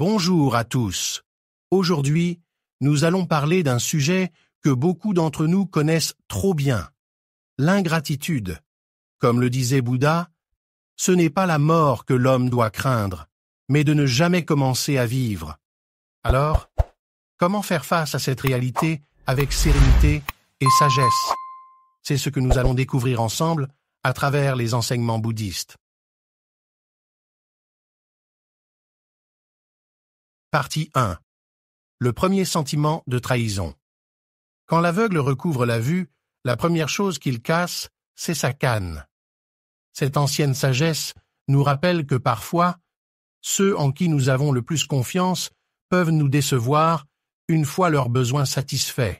Bonjour à tous. Aujourd'hui, nous allons parler d'un sujet que beaucoup d'entre nous connaissent trop bien, l'ingratitude. Comme le disait Bouddha, ce n'est pas la mort que l'homme doit craindre, mais de ne jamais commencer à vivre. Alors, comment faire face à cette réalité avec sérénité et sagesse? C'est ce que nous allons découvrir ensemble à travers les enseignements bouddhistes. Partie 1. Le premier sentiment de trahison. Quand l'aveugle recouvre la vue, la première chose qu'il casse, c'est sa canne. Cette ancienne sagesse nous rappelle que parfois, ceux en qui nous avons le plus confiance peuvent nous décevoir une fois leurs besoins satisfaits.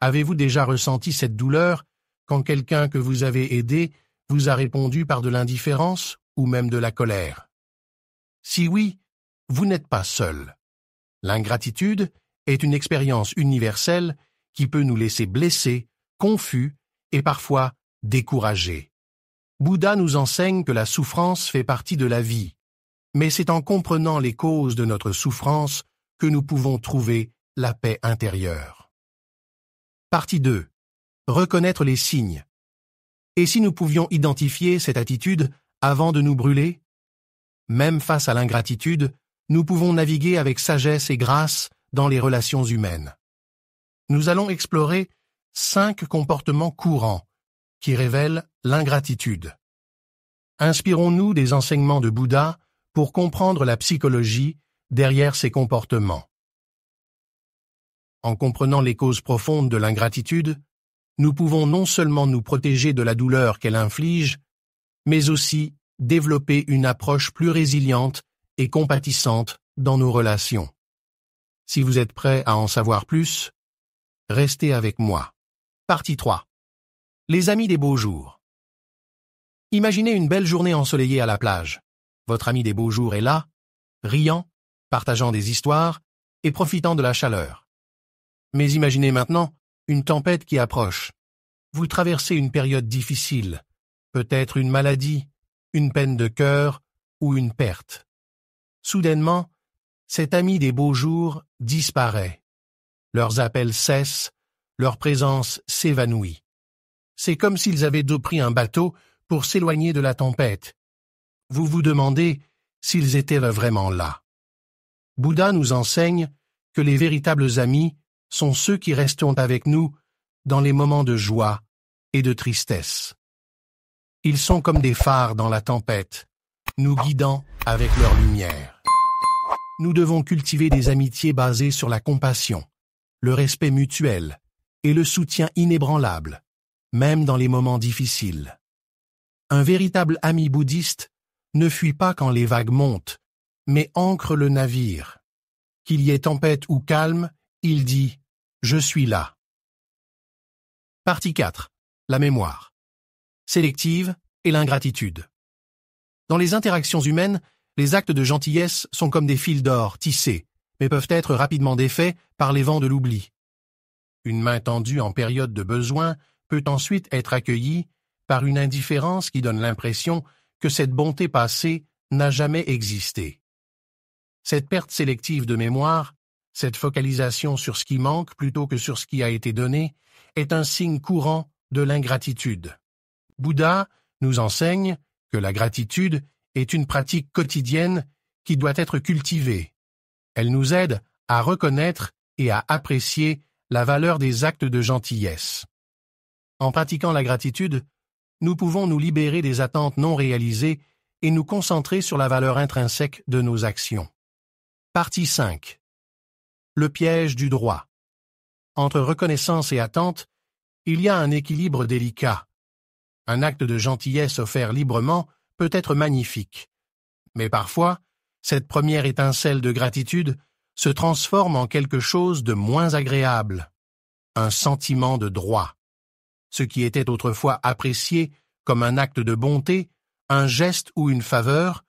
Avez-vous déjà ressenti cette douleur quand quelqu'un que vous avez aidé vous a répondu par de l'indifférence ou même de la colère? Si oui, vous n'êtes pas seul. L'ingratitude est une expérience universelle qui peut nous laisser blessés, confus et parfois découragés. Bouddha nous enseigne que la souffrance fait partie de la vie, mais c'est en comprenant les causes de notre souffrance que nous pouvons trouver la paix intérieure. Partie 2. Reconnaître les signes. Et si nous pouvions identifier cette attitude avant de nous brûler? Même face à l'ingratitude, nous pouvons naviguer avec sagesse et grâce dans les relations humaines. Nous allons explorer 5 comportements courants qui révèlent l'ingratitude. Inspirons-nous des enseignements de Bouddha pour comprendre la psychologie derrière ces comportements. En comprenant les causes profondes de l'ingratitude, nous pouvons non seulement nous protéger de la douleur qu'elle inflige, mais aussi développer une approche plus résiliente et compatissante dans nos relations. Si vous êtes prêts à en savoir plus, restez avec moi. Partie 3. Les amis des beaux jours. Imaginez une belle journée ensoleillée à la plage. Votre ami des beaux jours est là, riant, partageant des histoires et profitant de la chaleur. Mais imaginez maintenant une tempête qui approche. Vous traversez une période difficile, peut-être une maladie, une peine de cœur ou une perte. Soudainement, cet ami des beaux jours disparaît. Leurs appels cessent, leur présence s'évanouit. C'est comme s'ils avaient pris un bateau pour s'éloigner de la tempête. Vous vous demandez s'ils étaient vraiment là. Bouddha nous enseigne que les véritables amis sont ceux qui restent avec nous dans les moments de joie et de tristesse. Ils sont comme des phares dans la tempête, nous guidant avec leur lumière. Nous devons cultiver des amitiés basées sur la compassion, le respect mutuel et le soutien inébranlable, même dans les moments difficiles. Un véritable ami bouddhiste ne fuit pas quand les vagues montent, mais ancre le navire. Qu'il y ait tempête ou calme, il dit « Je suis là ». Partie 4. La mémoire. Sélective et l'ingratitude. Dans les interactions humaines, les actes de gentillesse sont comme des fils d'or tissés, mais peuvent être rapidement défaits par les vents de l'oubli. Une main tendue en période de besoin peut ensuite être accueillie par une indifférence qui donne l'impression que cette bonté passée n'a jamais existé. Cette perte sélective de mémoire, cette focalisation sur ce qui manque plutôt que sur ce qui a été donné, est un signe courant de l'ingratitude. Bouddha nous enseigne que la gratitude est une pratique quotidienne qui doit être cultivée. Elle nous aide à reconnaître et à apprécier la valeur des actes de gentillesse. En pratiquant la gratitude, nous pouvons nous libérer des attentes non réalisées et nous concentrer sur la valeur intrinsèque de nos actions. Partie 5. Le piège du droit. Entre reconnaissance et attente, il y a un équilibre délicat. Un acte de gentillesse offert librement peut être magnifique. Mais parfois, cette première étincelle de gratitude se transforme en quelque chose de moins agréable, un sentiment de droit. Ce qui était autrefois apprécié comme un acte de bonté, un geste ou une faveur,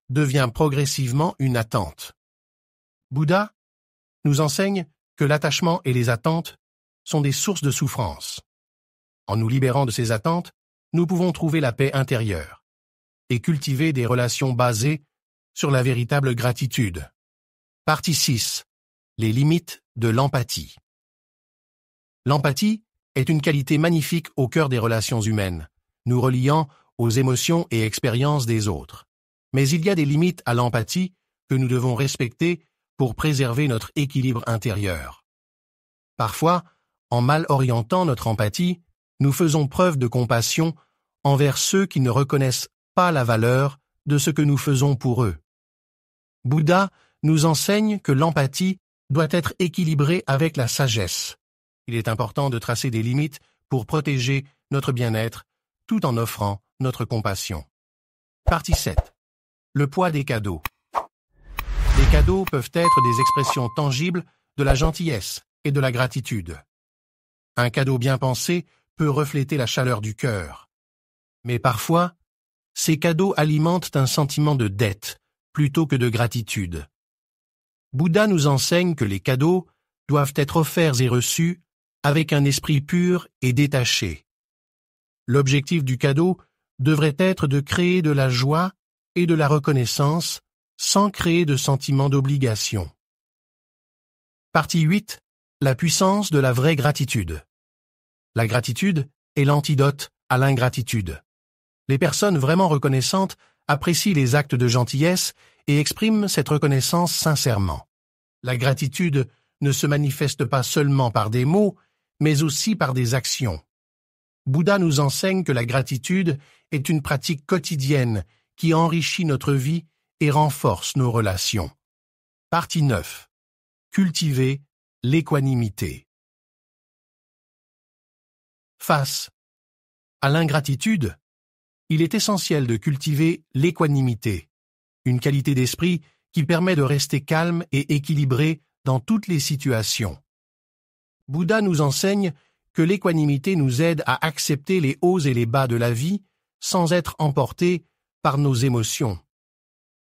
devient progressivement une attente. Bouddha nous enseigne que l'attachement et les attentes sont des sources de souffrance. En nous libérant de ces attentes, nous pouvons trouver la paix intérieure et cultiver des relations basées sur la véritable gratitude. Partie 6. Les limites de l'empathie. L'empathie est une qualité magnifique au cœur des relations humaines, nous reliant aux émotions et expériences des autres. Mais il y a des limites à l'empathie que nous devons respecter pour préserver notre équilibre intérieur. Parfois, en mal orientant notre empathie, nous faisons preuve de compassion envers ceux qui ne reconnaissent pas la valeur de ce que nous faisons pour eux. Bouddha nous enseigne que l'empathie doit être équilibrée avec la sagesse. Il est important de tracer des limites pour protéger notre bien-être tout en offrant notre compassion. Partie 7. Le poids des cadeaux. Les cadeaux peuvent être des expressions tangibles de la gentillesse et de la gratitude. Un cadeau bien pensé peut refléter la chaleur du cœur. Mais parfois, ces cadeaux alimentent un sentiment de dette plutôt que de gratitude. Bouddha nous enseigne que les cadeaux doivent être offerts et reçus avec un esprit pur et détaché. L'objectif du cadeau devrait être de créer de la joie et de la reconnaissance sans créer de sentiment d'obligation. Partie 8. La puissance de la vraie gratitude. La gratitude est l'antidote à l'ingratitude. Les personnes vraiment reconnaissantes apprécient les actes de gentillesse et expriment cette reconnaissance sincèrement. La gratitude ne se manifeste pas seulement par des mots, mais aussi par des actions. Bouddha nous enseigne que la gratitude est une pratique quotidienne qui enrichit notre vie et renforce nos relations. Partie 9. Cultiver l'équanimité. Face à l'ingratitude, il est essentiel de cultiver l'équanimité, une qualité d'esprit qui permet de rester calme et équilibré dans toutes les situations. Bouddha nous enseigne que l'équanimité nous aide à accepter les hauts et les bas de la vie sans être emportés par nos émotions.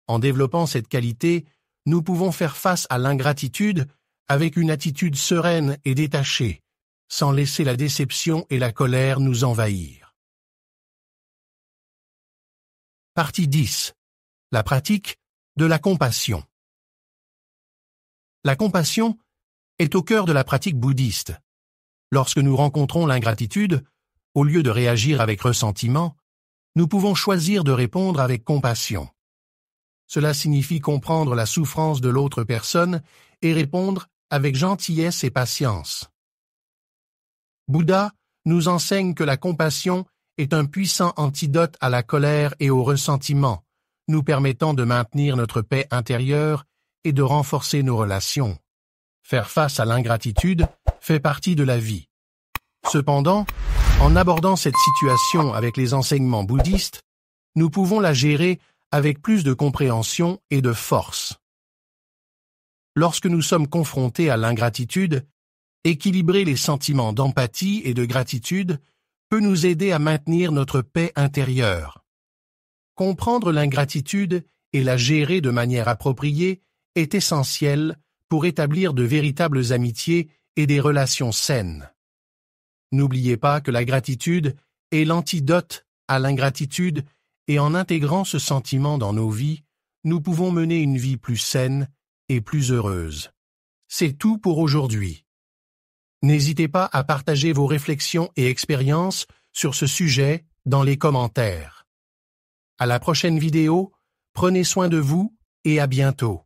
En développant cette qualité, nous pouvons faire face à l'ingratitude avec une attitude sereine et détachée, sans laisser la déception et la colère nous envahir. Partie 10. La pratique de la compassion. La compassion est au cœur de la pratique bouddhiste. Lorsque nous rencontrons l'ingratitude, au lieu de réagir avec ressentiment, nous pouvons choisir de répondre avec compassion. Cela signifie comprendre la souffrance de l'autre personne et répondre avec gentillesse et patience. Bouddha nous enseigne que la compassion est un puissant antidote à la colère et au ressentiment, nous permettant de maintenir notre paix intérieure et de renforcer nos relations. Faire face à l'ingratitude fait partie de la vie. Cependant, en abordant cette situation avec les enseignements bouddhistes, nous pouvons la gérer avec plus de compréhension et de force. Lorsque nous sommes confrontés à l'ingratitude, équilibrer les sentiments d'empathie et de gratitude peut nous aider à maintenir notre paix intérieure. Comprendre l'ingratitude et la gérer de manière appropriée est essentiel pour établir de véritables amitiés et des relations saines. N'oubliez pas que la gratitude est l'antidote à l'ingratitude et en intégrant ce sentiment dans nos vies, nous pouvons mener une vie plus saine et plus heureuse. C'est tout pour aujourd'hui. N'hésitez pas à partager vos réflexions et expériences sur ce sujet dans les commentaires. À la prochaine vidéo, prenez soin de vous et à bientôt.